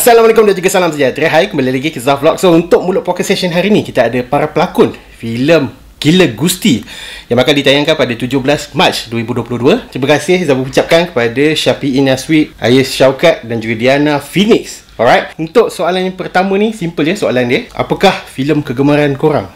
Assalamualaikum dan juga salam sejahtera. Hai, kembali lagi ke Zaf Vlog. So, untuk mulut podcast session hari ni, kita ada para pelakon filem Gila Gusti yang bakal ditayangkan pada 17 Mac 2022. Terima kasih Zaf ucapkan kepada Syafi'i Naswi, Ayes Syaukat dan juga Diana Phoenix. Alright, untuk soalan yang pertama ni, simple je soalan dia. Apakah filem kegemaran korang?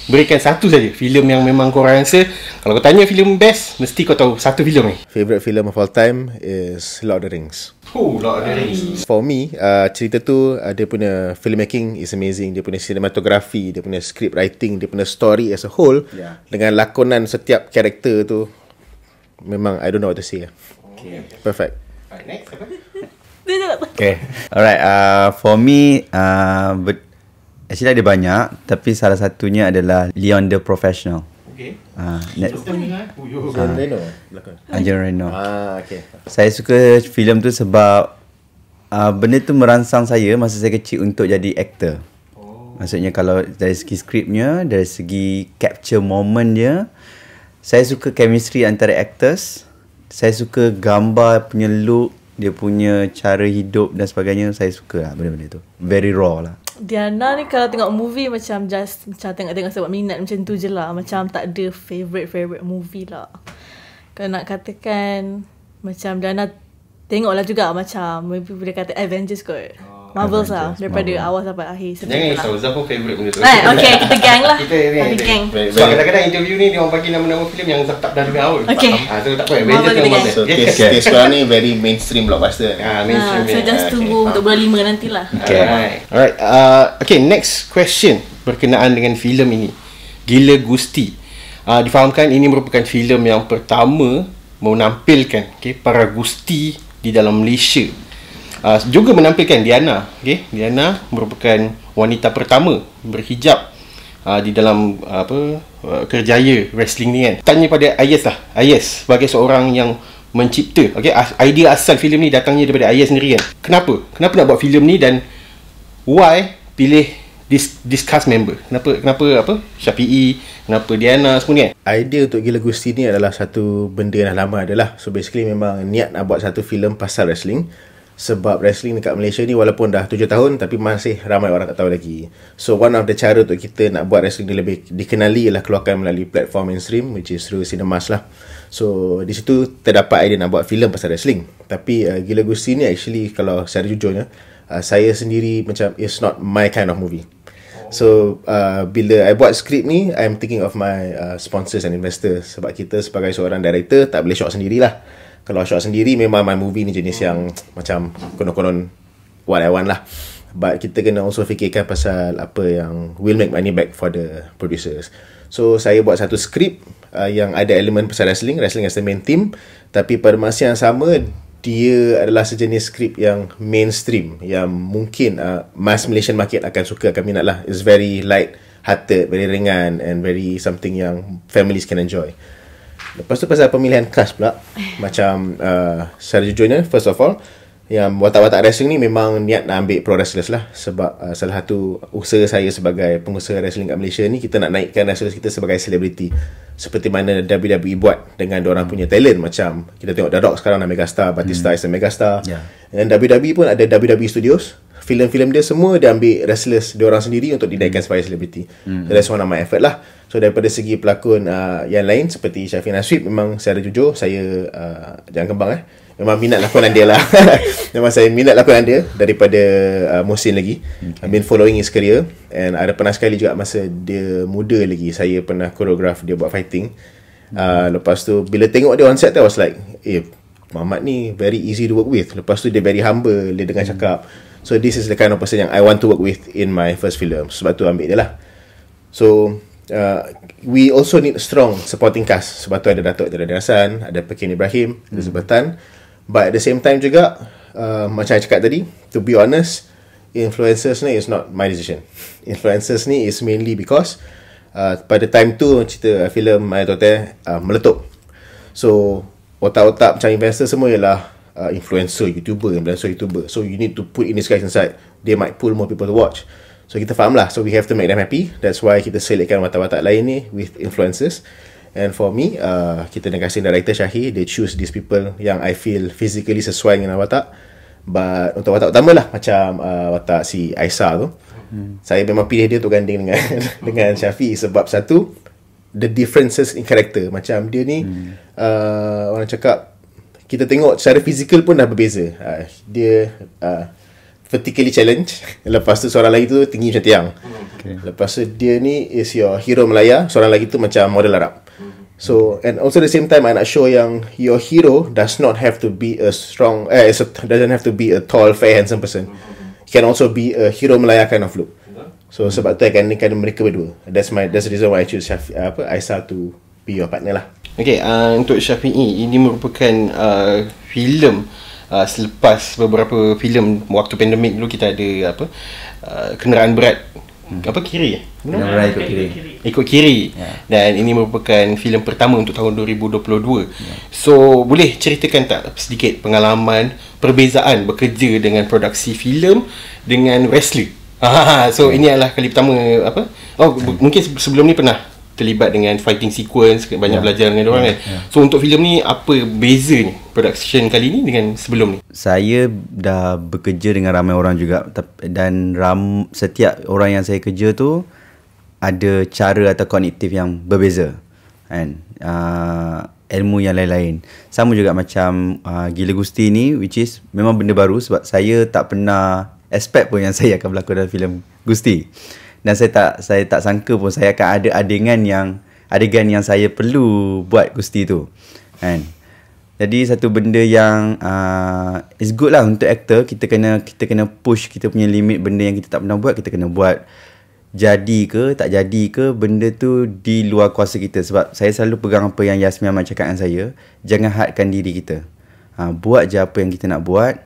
Berikan satu saja filem yang memang korang rasa, kalau kau tanya filem best, mesti kau tahu satu filem ni. Favorite film of all time is Lord of the Rings. Oh, Lord of the Rings. For me, cerita tu dia punya filmmaking is amazing. Dia punya cinematography, dia punya script writing, dia punya story as a whole, dengan lakonan setiap karakter tu, memang I don't know what to say. Perfect. Alright, next apa? Okay. Alright, for me, actually ada banyak, tapi salah satunya adalah Leon the Professional. Okay. John Reno belakang. John Reno. Okay. Saya suka filem tu sebab benda tu merangsang saya masa saya kecil untuk jadi aktor. Maksudnya kalau dari segi skripnya, dari segi capture moment dia, saya suka chemistry antara actors. Saya suka gambar punya look, dia punya cara hidup dan sebagainya. Saya suka lah benda-benda tu. Very raw lah. Diana ni kalau tengok movie macam just macam tengok-tengok sebab minat macam tu je lah. Macam tak ada favourite movie lah. Kalau nak katakan macam Diana tengoklah juga macam maybe boleh kata Avengers kot. Marvels lah daripada awal sampai akhir. Jangan risau, Zaf pun favourite benda tu. Okay, kita gang lah. Kita gang. Sebab kadang-kadang interview ni dia orang bagi nama-nama filem yang Zaf tak pernah dengar pun. Okay. So tak apa, Avengers kan Marvel. So case sekarang ni very mainstream blockbuster. Mainstream. So just tunggu untuk bulan 5 nantilah. Okay. Alright. Okay, next question berkenaan dengan filem ini. Gila Gusti. Difahamkan ini merupakan filem yang pertama menampilkan para gusti di dalam Malaysia. Juga menampilkan Diana. Diana merupakan wanita pertama berhijab di dalam kerjaya wrestling ni kan. Tanya pada Ayes lah. Ayes sebagai seorang yang mencipta, idea asal filem ni datangnya daripada Ayes sendiri kan. Kenapa nak buat filem ni dan why pilih this cast member? Kenapa Syafi'i, kenapa Diana semua ni kan? Idea untuk Gila Gusti ni adalah satu benda yang dah lama adalah. So basically memang niat nak buat satu filem pasal wrestling. Sebab wrestling dekat Malaysia ni walaupun dah 7 tahun tapi masih ramai orang tak tahu lagi. So one of the cara untuk kita nak buat wrestling ni lebih dikenali ialah keluarkan melalui platform mainstream, which is through cinemas lah. So di situ terdapat idea nak buat filem pasal wrestling. Tapi Gila Gusti ni actually kalau secara jujurnya, saya sendiri macam it's not my kind of movie. So bila I buat skrip ni, I'm thinking of my sponsors and investors. Sebab kita sebagai seorang director tak boleh shot sendirilah. Kalau shot sendiri memang my movie ni jenis yang macam konon-konon what I want lah. But kita kena also fikirkan pasal apa yang will make money back for the producers. So saya buat satu skrip yang ada elemen pasal wrestling as the main theme. Tapi pada masa yang sama, dia adalah sejenis skrip yang mainstream, yang mungkin mass Malaysian market akan suka, akan minat lah. It's very light hearted, very ringan and very something yang families can enjoy. Lepas tu pasal pemilihan cast pula, macam secara jujurnya, first of all, yang watak-watak wrestling ni memang niat nak ambil pro wrestlers lah. Sebab salah satu usaha saya sebagai pengusaha wrestling kat Malaysia ni, kita nak naikkan wrestlers kita sebagai selebriti. Seperti mana WWE buat dengan diorang punya talent. Macam kita tengok The Rock sekarang dah megastar, Batista is a megastar. Dan WWE pun ada WWE Studios. Filem-filem dia semua dia ambil wrestlers diorang sendiri untuk dinaikkan sebagai selebriti. So that's one of my effort lah. So daripada segi pelakon yang lain seperti Syafi'i Naswi, memang secara jujur saya jangan kembang memang minat lakonan dia lah. Memang saya minat lakonan dia daripada Muhsin lagi. I've been following his career. And ada pernah sekali juga masa dia muda lagi, saya pernah choreograph dia buat fighting. Lepas tu bila tengok dia on set, I was like, Muhammad ni very easy to work with. Lepas tu dia very humble, dia dengar cakap. So this is the kind of person yang I want to work with in my first film. Sebab tu ambil dia lah. So we also need strong supporting cast. Sebab tu ada Datuk Tera Hasan, ada Pekin Ibrahim, ada Zubatan. But at the same time juga, macam saya cakap tadi, to be honest, influencers ni is not my decision. Influencers ni is mainly because pada time tu cerita filem Ayat Hotel meletup. So otak-otak macam investor semua ialah influencer, YouTuber. So you need to put in these guys inside. They might pull more people to watch. So kita faham lah. So we have to make them happy. That's why kita selectkan watak-watak lain ni with influencers. And for me, kita dengan casting director Syahir, they choose these people yang I feel physically sesuai dengan watak. But untuk watak utama lah, macam watak si Aisyah tu, saya memang pilih dia untuk ganding dengan dengan Syafiq sebab satu, the differences in character. Macam dia ni orang cakap, kita tengok secara fizikal pun dah berbeza. Dia vertically challenge. Lepas tu seorang lagi tu tinggi macam tiang. Lepas tu dia ni is your hero Melaya, seorang lagi tu macam model Arab. So, and also at the same time, I nak show yang your hero does not have to be a strong, doesn't have to be a tall, fair, handsome person. He can also be a hero Melaya kind of look. So sebab tu I gandingkan mereka berdua. That's the reason why I choose Aisyah to be your partner lah. Okay, untuk Syafi'i, ini merupakan filem selepas beberapa filem waktu pandemik dulu. Kita ada kenderaan berat kiri. Kenderaan ikut kiri. Dan ini merupakan filem pertama untuk tahun 2022. So boleh ceritakan tak sedikit pengalaman perbezaan bekerja dengan produksi filem dengan wrestler? So ini adalah kali pertama mungkin sebelum ni pernah terlibat dengan fighting sequence, banyak belajar dengan orang kan. So untuk filem ni apa beza ni production kali ni dengan sebelum ni? Saya dah bekerja dengan ramai orang juga, dan setiap orang yang saya kerja tu ada cara atau kognitif yang berbeza kan. Ilmu yang lain-lain. Sama juga macam Gila Gusti ni, which is memang benda baru sebab saya tak pernah expect pun yang saya akan berlakon dalam filem Gusti. Dan saya tak sangka pun saya akan ada adegan yang saya perlu buat Gusti tu kan. Jadi satu benda yang is good lah untuk actor. Kita kena push kita punya limit. Benda yang kita tak pernah buat, kita kena buat. Jadi ke tak jadi ke, benda tu di luar kuasa kita. Sebab saya selalu pegang apa yang Yasmin Ahmad cakap dengan saya, jangan hadkan diri kita. Buat je apa yang kita nak buat.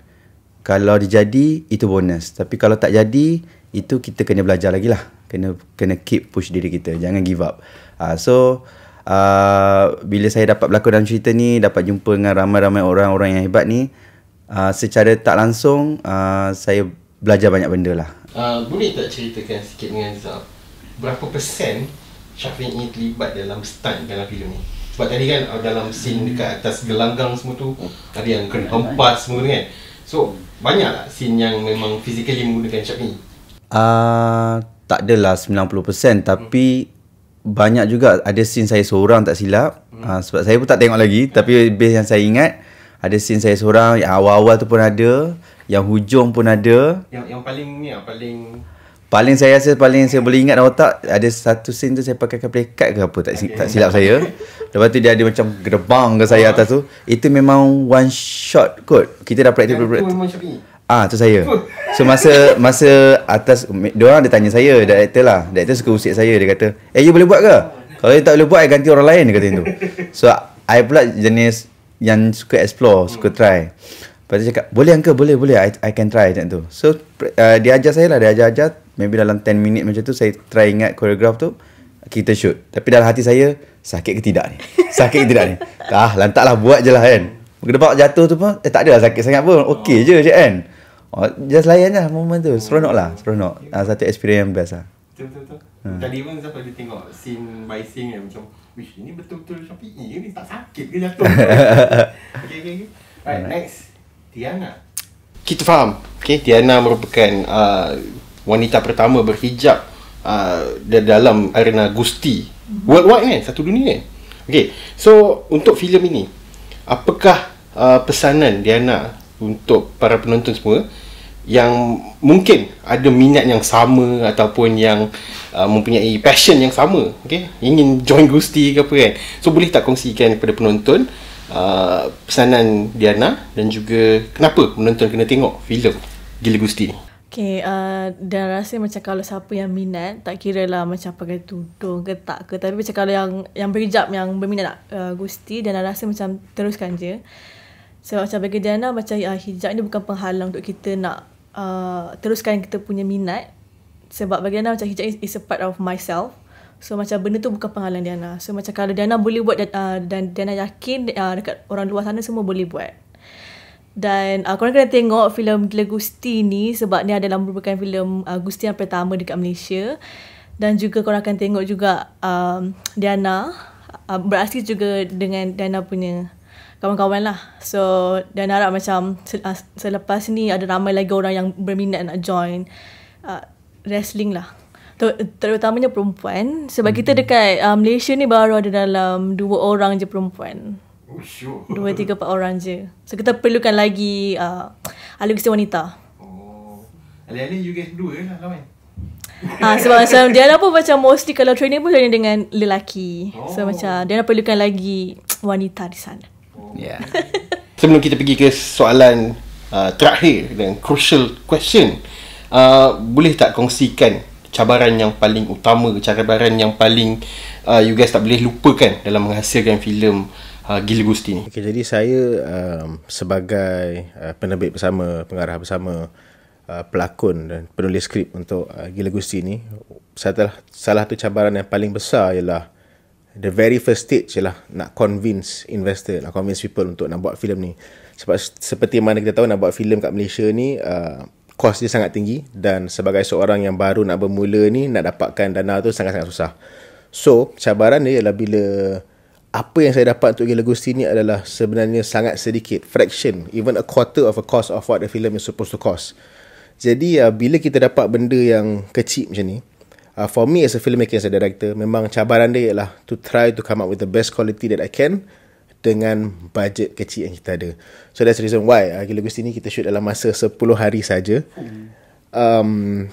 Kalau dia jadi, itu bonus. Tapi kalau tak jadi, itu kita kena belajar lagi lah. Kena keep push diri kita. Jangan give up. Bila saya dapat berlakon dalam cerita ni, dapat jumpa dengan ramai-ramai orang-orang yang hebat ni, secara tak langsung, saya belajar banyak benda lah. Boleh tak ceritakan sikit dengan Zaf, berapa persen Syafi'i terlibat dalam stunt dalam filem ni? Sebab tadi kan dalam scene dekat atas gelanggang semua tu, ada yang kena hempas semua kan. So banyak tak scene yang memang physically menggunakan Syafi'i? Tak adalah 90%, tapi banyak juga ada scene saya seorang tak silap. Sebab saya pun tak tengok lagi, tapi base yang saya ingat, ada scene saya seorang, yang awal-awal tu pun ada, yang hujung pun ada. Yang paling ni paling saya boleh ingat dalam otak, ada satu scene tu saya pakai play card ke apa, tak silap saya. Lepas tu dia ada macam gerbang ke saya atas tu. Itu memang one shot kot. Kita dah praktis. Tu saya. So masa atas, diorang ada tanya saya, director suka usik saya. Dia kata, you boleh buat ke? Kalau you tak boleh buat, I ganti orang lain, dia kata tu. So I pula jenis yang suka explore, suka try. Lepas tu cakap, boleh uncle, boleh I can try macam tu. So dia ajar saya lah, dia ajar maybe dalam 10 minit macam tu, saya try ingat choreograph tu, kita shoot. Tapi dalam hati saya, sakit ke tidak ni? Lantaklah buat je lah kan. Gedebak jatuh tu pun tak adalah sakit sangat pun, okey je kan. Just layan lah moment tu. Seronok. Satu experience yang best lah. Betul. Tadi pun sampai dia tengok scene by scene yang macam, wish, ini betul-betul Syafi'i ni, tak sakit ke jatuh? Okay. Right, next, Tiana. Kita faham, Tiana merupakan wanita pertama berhijab dalam arena Gusti worldwide kan, satu dunia. Okay, so untuk filem ini, apakah pesanan Diana untuk para penonton semua yang mungkin ada minat yang sama ataupun yang mempunyai passion yang sama, ingin join Gusti ke apa kan? So boleh tak kongsikan kepada penonton pesanan Diana dan juga kenapa penonton kena tengok filem Gila Gusti ni? Dan rasa macam kalau siapa yang minat, tak kira lah macam pakai tudung ke tak ke, tapi macam kalau yang berhijab, yang berminat nak Gusti, dan rasa macam teruskan je. Sebab macam bagi Diana, macam hijab ni bukan penghalang untuk kita nak teruskan kita punya minat. Sebab bagi Diana macam hijab is a part of myself. So macam benda tu bukan penghalang Diana. So macam kalau Diana boleh buat dan Diana yakin dekat orang luar sana semua boleh buat. Dan korang kena tengok filem Gila Gusti ni, sebab ni adalah merupakan filem Gusti yang pertama dekat Malaysia. Dan juga korang akan tengok juga Diana beraksi juga dengan Diana punya kawan-kawan lah. So dan harap macam selepas ni ada ramai lagi orang yang berminat nak join wrestling lah. Terutamanya perempuan. Sebab kita dekat Malaysia ni baru ada dalam 2 orang je perempuan. 2, 3, 4 orang je. So kita perlukan lagi ahli kursi wanita. Alih-alih you guys berdua lah kawan. Sebab macam Diana pun macam mostly kalau training pun hanya dengan lelaki. So macam Diana perlukan lagi wanita di sana. Yeah. Sebelum kita pergi ke soalan terakhir dan crucial question, boleh tak kongsikan cabaran yang paling utama, cabaran yang paling you guys tak boleh lupakan dalam menghasilkan filem Gila Gusti ni? Okay, jadi saya sebagai penerbit bersama, pengarah bersama, pelakon dan penulis skrip untuk Gila Gusti ni, salah satu cabaran yang paling besar ialah the very first stage ialah nak convince investor, nak convince people untuk nak buat filem ni. Sebab seperti mana kita tahu, nak buat filem kat Malaysia ni kos dia sangat tinggi, dan sebagai seorang yang baru nak bermula ni, nak dapatkan dana tu sangat-sangat susah. So cabaran dia ialah bila apa yang saya dapat untuk Gila Gusti ni adalah sebenarnya sangat sedikit, fraction, even a quarter of a cost of what the film is supposed to cost. Jadi bila kita dapat benda yang kecil macam ni, for me as a filmmaker, as a director, memang cabaran dia ialah to try to come up with the best quality that I can dengan budget kecil yang kita ada. So that's the reason why Gila Gusti ni kita shoot dalam masa 10 hari saja.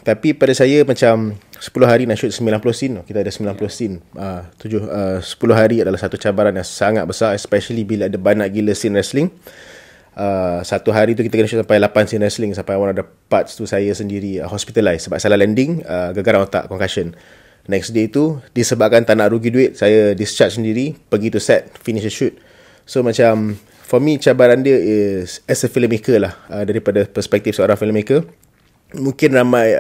Tapi pada saya macam 10 hari nak shoot 90 scene. Kita ada 90 scene. 10 hari adalah satu cabaran yang sangat besar, especially bila ada banyak gila scene wrestling. Satu hari tu kita kena shoot sampai 8 scene wrestling, sampai one of the parts tu saya sendiri hospitalized sebab salah landing, gegaran otak, concussion. Next day tu disebabkan tak nak rugi duit, saya discharge sendiri, pergi to set, finish the shoot. So macam for me cabaran dia is as a filmmaker lah, daripada perspektif seorang filmmaker. Mungkin ramai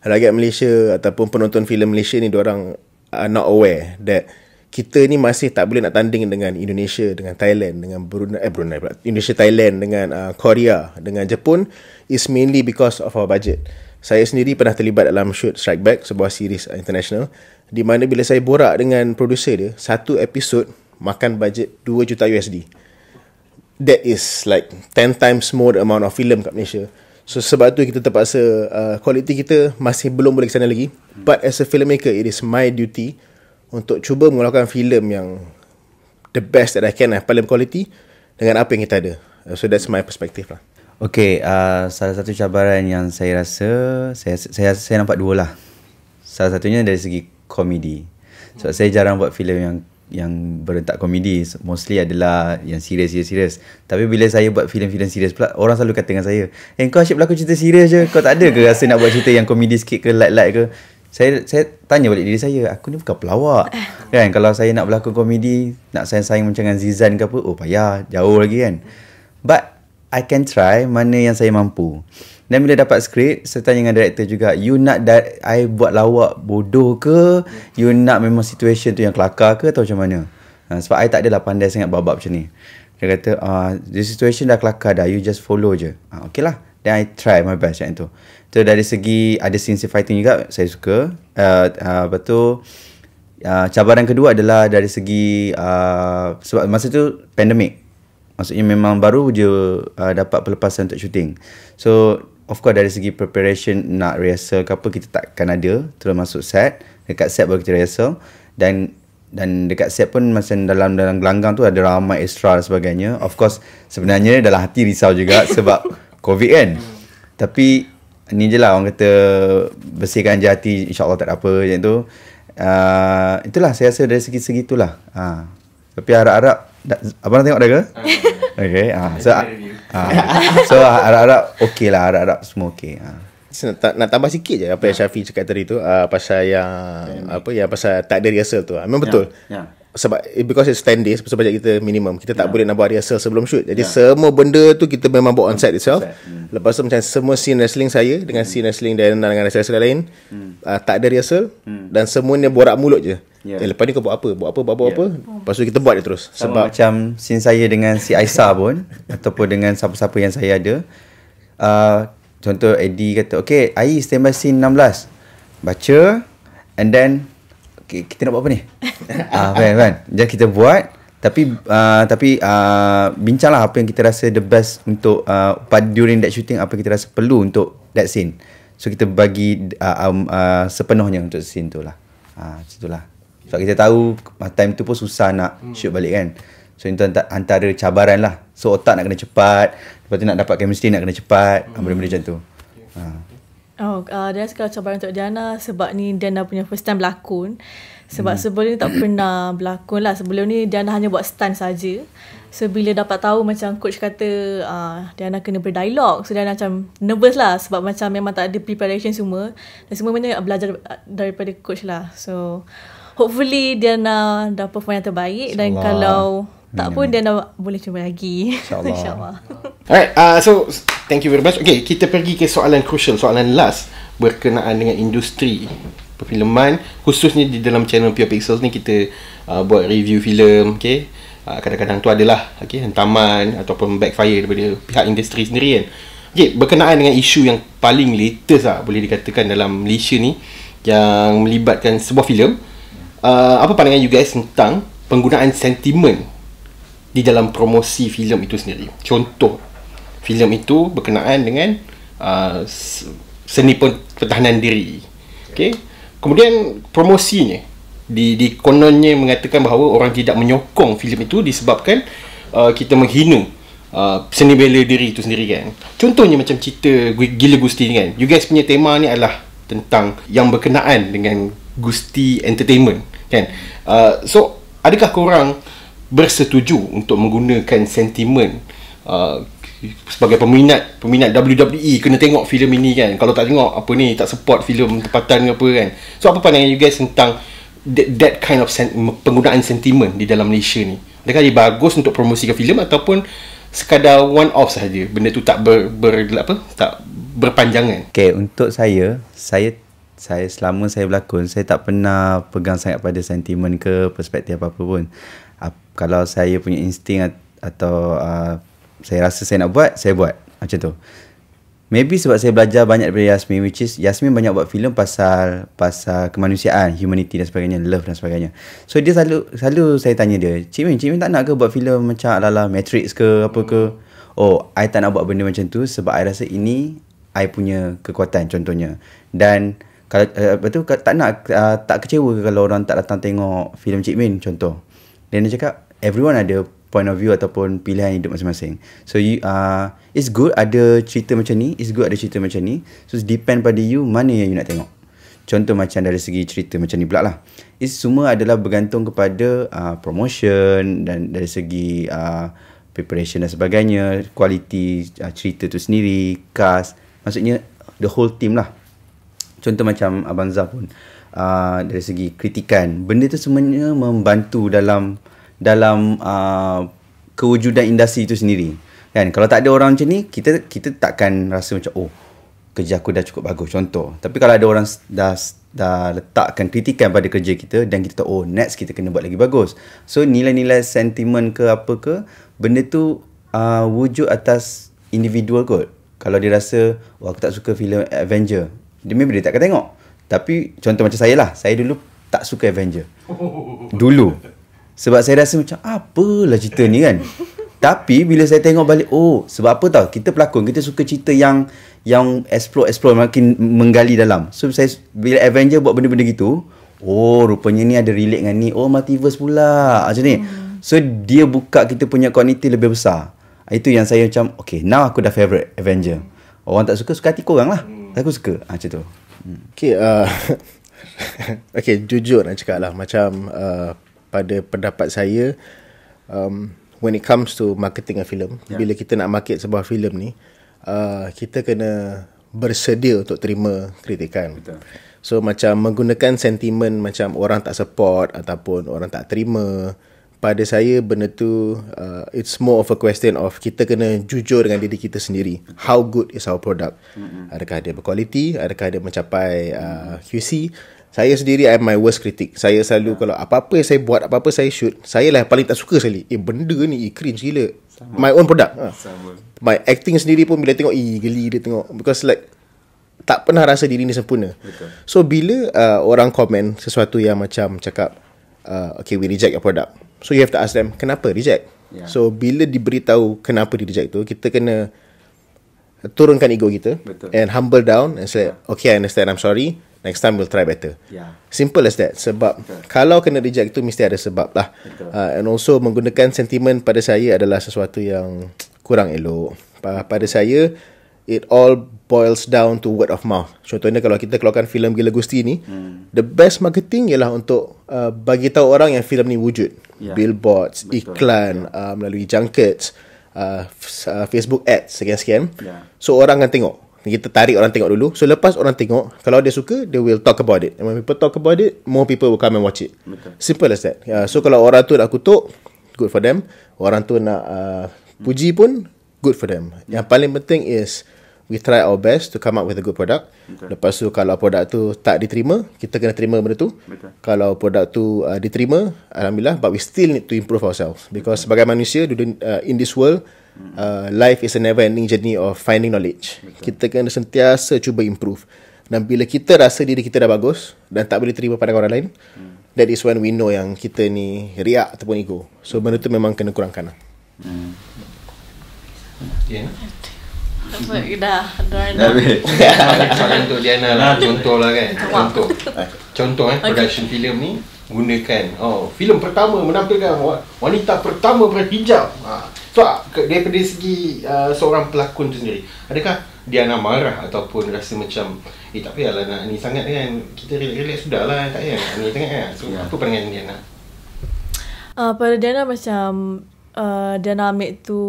rakyat Malaysia ataupun penonton filem Malaysia ni, diorang are not aware that kita ni masih tak boleh nak tanding dengan Indonesia, dengan Thailand, dengan Brunei pula. Indonesia, Thailand, dengan Korea, dengan Jepun, is mainly because of our budget. Saya sendiri pernah terlibat dalam shoot Strike Back, sebuah series international, di mana bila saya borak dengan producer dia, satu episod makan budget 2 juta USD. That is like 10 times more the amount of film kat Malaysia. So sebab tu kita terpaksa, quality kita masih belum boleh ke sana lagi. But as a filmmaker, it is my duty untuk cuba mengeluarkan filem yang the best that I can, paling quality dengan apa yang kita ada. So that's my perspective lah. Okay, salah satu cabaran yang saya rasa, saya nampak dua lah. Salah satunya dari segi komedi. Sebab saya jarang buat filem yang berentak komedi. Mostly adalah yang serius. Tapi bila saya buat filem-filem serius pula, orang selalu kata dengan saya, kau asyik berlakon cerita serius je, kau tak ada ke rasa nak buat cerita yang komedi sikit ke, light ke? Saya tanya balik diri saya, aku ni bukan pelawak kan? Kalau saya nak berlakon komedi, nak saing-saing macam dengan Zizan ke apa, payah, jauh lagi kan. But I can try mana yang saya mampu. Dan bila dapat skrip, saya tanya dengan director juga, you nak I buat lawak bodoh ke? You nak memang situation tu yang kelakar ke, atau macam mana? Sebab I tak adalah pandai sangat babak macam ni. Dia kata, the situation dah kelakar dah, you just follow je. Okay lah. Then I try my best macam tu. So dari segi ada scene fighting juga saya suka. Lepas tu cabaran kedua adalah dari segi sebab masa tu pandemik. Maksudnya memang baru je dapat pelepasan untuk shooting. So of course dari segi preparation, nak rehearsal ke apa, kita takkan ada terus masuk set. Dekat set baru kita rehearsal. Dan dekat set pun macam dalam gelanggang tu ada ramai extra dan sebagainya. Of course sebenarnya dalam hati risau juga sebab COVID kan. Tapi ni je lah orang kata, bersihkan je hati, insyaAllah tak ada apa macam tu. Itulah saya rasa dari segi-segi itulah. Tapi harap-harap abang nak tengok dah ke? Okay. So harap-harap okey lah, harap-harap semua okey. Nak tambah sikit je apa yang Syafi cakap tadi tu, pasal yang yang pasal tak ada rehearsal tu. Memang betul. Sebab because it's 10 days, sebab bajet kita minimum, kita tak boleh nak buat rehearsal sebelum shoot. Jadi semua benda tu kita memang buat on set itself. Lepas tu macam semua scene wrestling saya dengan scene wrestling Diana dengan wrestler lain, tak ada rehearsal, dan semuanya borak mulut je. Lepas ni kau buat apa? Lepas tu kita buat dia terus. Sebab macam scene saya dengan si Aisyah pun ataupun dengan siapa-siapa yang saya ada, contoh Eddie kata, okay Ai standby scene 16, baca, and then kita nak buat apa ni? Kan. Jadi kita buat, Tapi bincanglah apa yang kita rasa the best untuk during that shooting, apa yang kita rasa perlu untuk that scene. So kita bagi sepenuhnya untuk scene tu lah. Itulah. Sebab kita tahu time tu pun susah nak shoot balik kan. So itu antara cabaran lah. So otak nak kena cepat, lepas tu nak dapat chemistry nak kena cepat, benda-benda macam tu. Dia rasa cabaran untuk Diana sebab ni Diana punya first time berlakon. Sebab sebelum ni tak pernah berlakon lah. Sebelum ni Diana hanya buat stunt saja. So bila dapat tahu macam coach kata Diana kena berdialog, so Diana macam nervous lah. Sebab macam memang tak ada preparation semua. Dan semua benda belajar daripada coach lah. So hopefully Diana dah perform yang terbaik. Dan kalau tak pun Diana boleh cuba lagi. InsyaAllah. Alright, so thank you very much. Okay, kita pergi ke soalan crucial, soalan last berkenaan dengan industri perfilman, khususnya di dalam channel Pure Pixels ni kita buat review filem, okay. Kadang-kadang tu adalah hentaman ataupun backfire daripada pihak industri sendiri kan. Okay, berkenaan dengan isu yang paling latest boleh dikatakan dalam Malaysia ni yang melibatkan sebuah filem, apa pandangan you guys tentang penggunaan sentimen di dalam promosi filem itu sendiri? Contoh, filem itu berkenaan dengan seni pertahanan diri, okay. Kemudian promosinya di kononnya mengatakan bahawa orang tidak menyokong filem itu disebabkan kita menghina seni bela diri itu sendiri kan. Contohnya macam cerita Gila Gusti ni kan. You guys punya tema ni adalah tentang yang berkenaan dengan Gusti Entertainment kan. So adakah korang bersetuju untuk menggunakan sentimen sebagai peminat WWE kena tengok filem ini kan? Kalau tak tengok apa ni, tak support filem tempatan ke apa kan. So apa pandangan you guys tentang that kind of penggunaan sentimen di dalam Malaysia ni? Adakah dia bagus untuk promosikan filem ataupun sekadar one off sahaja, benda tu tak tak berpanjangan? Okay, untuk saya selama saya berlakon, saya tak pernah pegang sangat pada sentimen ke perspektif apa-apa pun. Kalau saya punya insting atau saya rasa saya nak buat, saya buat macam tu. Maybe sebab saya belajar banyak daripada Yasmin, which is Yasmin banyak buat filem pasal kemanusiaan, humanity dan sebagainya, love dan sebagainya. So dia selalu saya tanya dia, Cik Min tak nak ke buat filem macam ala-ala Matrix ke apa ke? Oh, I tak nak buat benda macam tu sebab I rasa ini I punya kekuatan contohnya. Dan kalau betul tak kecewa kalau orang tak datang tengok filem Cik Min contoh. Dan dia cakap everyone ada point of view ataupun pilihan hidup masing-masing. So it's good ada cerita macam ni, it's good ada cerita macam ni. So it depend pada you mana yang you nak tengok. Contoh macam dari segi cerita macam ni pula lah. It's semua adalah bergantung kepada promotion dan dari segi preparation dan sebagainya, quality cerita tu sendiri, cast, maksudnya the whole team lah. Contoh macam Abang Zah pun dari segi kritikan, benda tu semuanya membantu dalam kewujudan industri itu sendiri kan. Kalau tak ada orang macam ni, kita takkan rasa macam oh, kerja aku dah cukup bagus contoh. Tapi kalau ada orang dah letakkan kritikan pada kerja kita dan kita tahu oh next kita kena buat lagi bagus. So nilai-nilai sentimen ke apa ke, benda tu wujud atas individual kot. Kalau dia rasa oh aku tak suka filem Avenger, dia maybe dia tak akan tengok. Tapi contoh macam saya lah, saya dulu tak suka Avenger dulu. Sebab saya rasa macam apalah cerita ni kan. Tapi bila saya tengok balik, oh sebab apa tau, kita pelakon, kita suka cerita yang explore makin menggali dalam. So saya bila Avenger buat benda-benda gitu, oh rupanya ni ada relate dengan ni, oh multiverse pula macam ni. So dia buka kita punya kogniti lebih besar. Itu yang saya macam okay, now aku dah favourite Avenger. Orang tak suka hati korang lah. Aku suka macam tu. Okay, okay, jujur nak cakap lah, macam pada pendapat saya, when it comes to marketing a film, bila kita nak market sebuah filem ni, kita kena bersedia untuk terima kritikan. Betul. So macam menggunakan sentimen macam orang tak support ataupun orang tak terima, pada saya benda tu it's more of a question of kita kena jujur dengan diri kita sendiri. How good is our product? Adakah dia berkualiti? Adakah dia mencapai QC? Saya sendiri I'm my worst critic. Saya selalu kalau apa-apa saya buat, apa-apa saya shoot, saya lah paling tak suka sekali. Benda ni cringe gila. My own product. My acting sendiri pun bila tengok geli dia tengok, because like tak pernah rasa diri ni sempurna. Betul. So bila orang komen sesuatu yang macam cakap okay, we reject your product, So you have to ask them, kenapa reject? So bila diberitahu kenapa di reject tu, kita kena turunkan ego kita. Betul. And humble down and say, okay, I understand, I'm sorry, next time we'll try better. Simple as that. Sebab kalau kena reject tu mesti ada sebab lah. And also menggunakan sentimen pada saya adalah sesuatu yang kurang elok. Pada saya, it all boils down to word of mouth. Contohnya kalau kita keluarkan filem Gila Gusti ni, the best marketing ialah untuk bagi tahu orang yang filem ni wujud. Billboards, iklan, melalui junkets, Facebook ads, sekian-sekian. So orang akan tengok. Kita tarik orang tengok dulu. So lepas orang tengok, kalau dia suka, they will talk about it. And when people talk about it, more people will come and watch it. Simple as that. So kalau orang tu nak kutuk, good for them. Orang tu nak puji pun, good for them. Yang paling penting is we try our best to come up with a good product. Lepas tu kalau produk tu tak diterima, kita kena terima benda tu. Kalau produk tu diterima, alhamdulillah, but we still need to improve ourselves. Because sebagai manusia in this world, life is a never ending journey of finding knowledge. Kita kena sentiasa cuba improve. Dan bila kita rasa diri kita dah bagus dan tak boleh terima pandangan orang lain, that is when we know yang kita ni riak ataupun ego. So benda tu memang kena kurangkan lah. Dah Soalan untuk Diana lah. Contoh lah kan. Contoh production filem ni gunakan filem pertama menampilkan wanita pertama berhijab. So daripada segi seorang pelakon tu sendiri, adakah Diana marah ataupun rasa macam tak payahlah nak ni sangat kan, kita relax sudah lah, tak payah ni sangat kan. So apa pandangan Diana? Pada Diana macam Diana ambil tu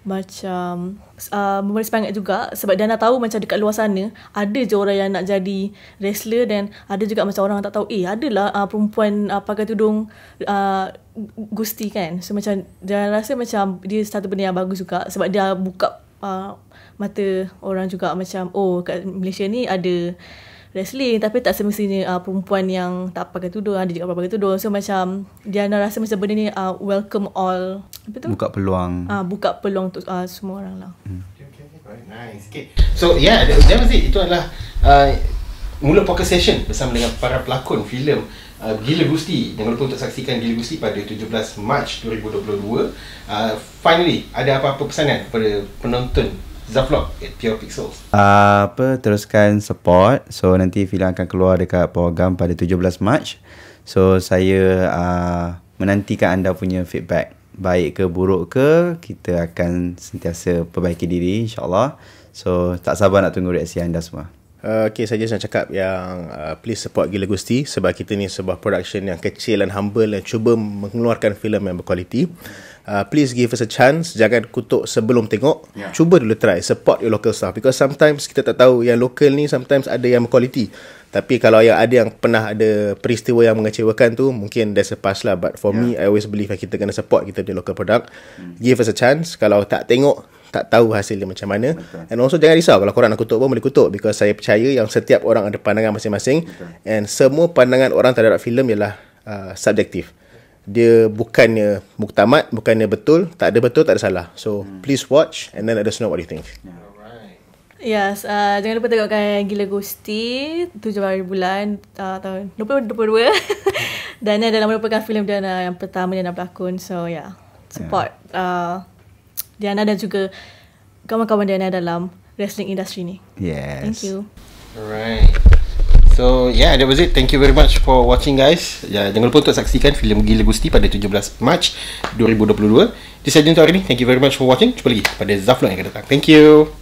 macam memberi semangat juga, sebab Diana tahu macam dekat luar sana ada je orang yang nak jadi wrestler, dan ada juga macam orang tak tahu adalah perempuan pakai tudung Gusti kan. So macam Diana rasa macam dia satu benda yang bagus juga, sebab dia buka mata orang juga macam kat Malaysia ni ada wrestling, tapi tak semestinya perempuan yang tak pakai tudung, ada juga pakai tudung. So macam Diana rasa macam benda ni welcome all, apa tu? Buka peluang. Buka peluang untuk semua orang lah. Okay. Nice. Okay. So that was it. Itu adalah mula podcast session bersama dengan para pelakon filem Gila Gusti. Jangan lupa untuk saksikan Gila Gusti pada 17 Mac 2022. Finally, ada apa-apa pesanan kepada penonton Zavlog at Pure Pixels? Teruskan support. So nanti filem akan keluar dekat program pada 17 Mac. So saya menantikan anda punya feedback, baik ke buruk ke, kita akan sentiasa perbaiki diri, insyaAllah. So tak sabar nak tunggu reaksi anda semua. Okay, saya just nak cakap yang please support Gila Gusti, sebab kita ni sebuah production yang kecil dan humble dan cuba mengeluarkan filem yang berkualiti. Please give us a chance. Jangan kutuk sebelum tengok. Cuba dulu try. Support your local stuff. Because sometimes kita tak tahu yang local ni sometimes ada yang berkualiti. Tapi kalau yang ada yang pernah ada peristiwa yang mengecewakan tu, mungkin there's a past lah. But for me, I always believe yang kita kena support kita punya local product. Give us a chance. Kalau tak tengok, tak tahu hasil dia macam mana. And also jangan risau kalau korang nak kutuk pun boleh kutuk, because saya percaya yang setiap orang ada pandangan masing-masing. And semua pandangan orang terhadap filem ialah subjektif. Dia bukannya muktamad, bukannya betul, tak ada betul, tak ada salah. So please watch and then let us know what you think. Yes, jangan lupa tengokkan Gila Gusti 7 hari bulan tahun 2022. Dan ini adalah merupakan filem Diana yang pertama Diana berlakon. So support Diana dan juga kawan-kawan Diana dalam wrestling industry ni. Yes. Thank you. Alright. So that was it. Thank you very much for watching, guys. Jangan lupa untuk saksikan filem Gila Gusti pada 17 Mac 2022. Itu sahaja untuk hari ini. Thank you very much for watching. Jumpa lagi pada Zavlog yang akan datang. Thank you.